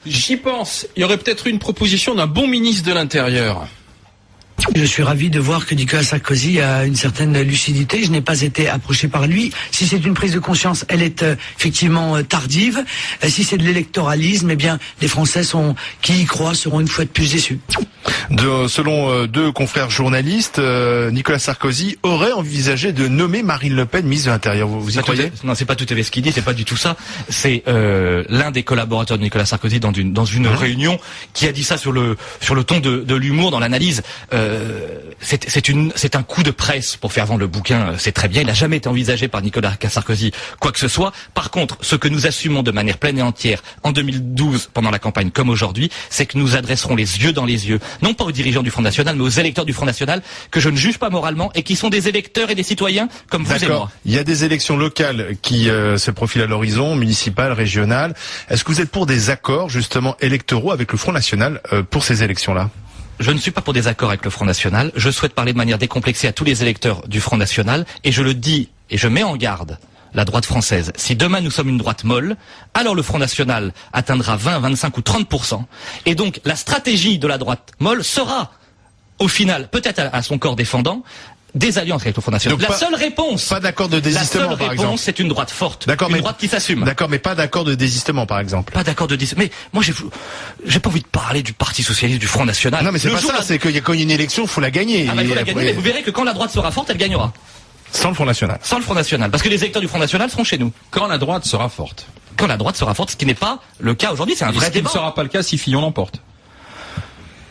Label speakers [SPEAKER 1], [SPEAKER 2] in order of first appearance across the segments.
[SPEAKER 1] J'y pense. Il y aurait peut-être une proposition d'un bon ministre de l'Intérieur.
[SPEAKER 2] Je suis ravi de voir que Nicolas Sarkozy a une certaine lucidité. Je n'ai pas été approché par lui. Si c'est une prise de conscience, elle est effectivement tardive. Si c'est de l'électoralisme, eh bien, les Français qui y croient seront une fois de plus déçus.
[SPEAKER 3] Selon deux confrères journalistes, Nicolas Sarkozy aurait envisagé de nommer Marine Le Pen ministre de l'Intérieur. Vous y croyez ?
[SPEAKER 4] Non, c'est pas tout à fait ce qu'il dit, c'est pas du tout ça. C'est l'un des collaborateurs de Nicolas Sarkozy dans une réunion qui a dit ça sur le ton de l'humour dans l'analyse. C'est un coup de presse pour faire vendre le bouquin, c'est très bien. Il n'a jamais été envisagé par Nicolas Sarkozy quoi que ce soit. Par contre, ce que nous assumons de manière pleine et entière en 2012 pendant la campagne comme aujourd'hui, c'est que nous adresserons les yeux dans les yeux, non pas aux dirigeants du Front National, mais aux électeurs du Front National que je ne juge pas moralement et qui sont des électeurs et des citoyens comme vous et moi.
[SPEAKER 3] Il y a des élections locales qui se profilent à l'horizon, municipales, régionales. Est-ce que vous êtes pour des accords justement électoraux avec le Front National pour ces élections-là ?
[SPEAKER 4] Je ne suis pas pour des accords avec le Front National. Je souhaite parler de manière décomplexée à tous les électeurs du Front National. Et je le dis, et je mets en garde la droite française. Si demain nous sommes une droite molle, alors le Front National atteindra 20, 25 ou 30%. Et donc la stratégie de la droite molle sera, au final, peut-être à son corps défendant, des alliances avec le Front National.
[SPEAKER 3] Donc
[SPEAKER 4] la seule réponse,
[SPEAKER 3] pas d'accord de désistement, par exemple.
[SPEAKER 4] La seule réponse, c'est une droite forte,
[SPEAKER 3] d'accord,
[SPEAKER 4] une droite qui s'assume.
[SPEAKER 3] D'accord, mais pas d'accord de désistement, par exemple.
[SPEAKER 4] Pas d'accord de désistement. Mais moi, j'ai pas envie de parler du Parti Socialiste, du Front National.
[SPEAKER 3] Non, mais c'est pas ça. C'est qu'il y a quand une élection, il faut la gagner.
[SPEAKER 4] Ah bah, il faut la gagner. Mais vous verrez que quand la droite sera forte, elle gagnera.
[SPEAKER 3] Sans le Front National.
[SPEAKER 4] Sans le Front National, parce que les électeurs du Front National seront chez nous.
[SPEAKER 1] Quand la droite sera forte.
[SPEAKER 4] Quand la droite sera forte, ce qui n'est pas le cas aujourd'hui, c'est un vrai débat.
[SPEAKER 1] Ce qui ne sera pas le cas si Fillon l'emporte.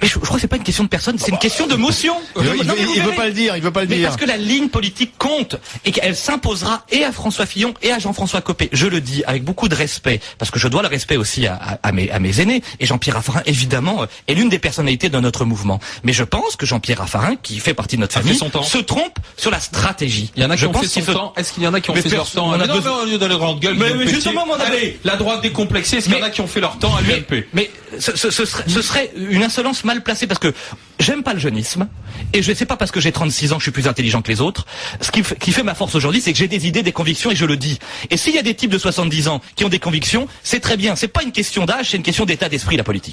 [SPEAKER 4] Mais je crois que c'est pas une question de personne, c'est une question de motion.
[SPEAKER 3] Il veut pas le dire,
[SPEAKER 4] Mais parce que la ligne politique compte et qu'elle s'imposera et à François Fillon et à Jean-François Copé. Je le dis avec beaucoup de respect, parce que je dois le respect aussi à mes aînés. Et Jean-Pierre Raffarin, évidemment, est l'une des personnalités de notre mouvement. Mais je pense que Jean-Pierre Raffarin, qui fait partie de notre famille, se trompe sur la stratégie.
[SPEAKER 1] Il y en a qui ont fait son temps. Est-ce qu'il y en a qui ont fait leur temps?
[SPEAKER 4] On a besoin au lieu d'aller grande gueule. Mais justement, mon ami,
[SPEAKER 1] la droite décomplexée, est-ce qu'il y en a qui ont fait leur temps à l'UMP?
[SPEAKER 4] Mais ce serait une insolence mal placée, parce que j'aime pas le jeunisme, et je sais pas parce que j'ai 36 ans que je suis plus intelligent que les autres. Ce qui fait ma force aujourd'hui, c'est que j'ai des idées, des convictions, et je le dis. Et s'il y a des types de 70 ans qui ont des convictions, c'est très bien. C'est pas une question d'âge, c'est une question d'état d'esprit, la politique.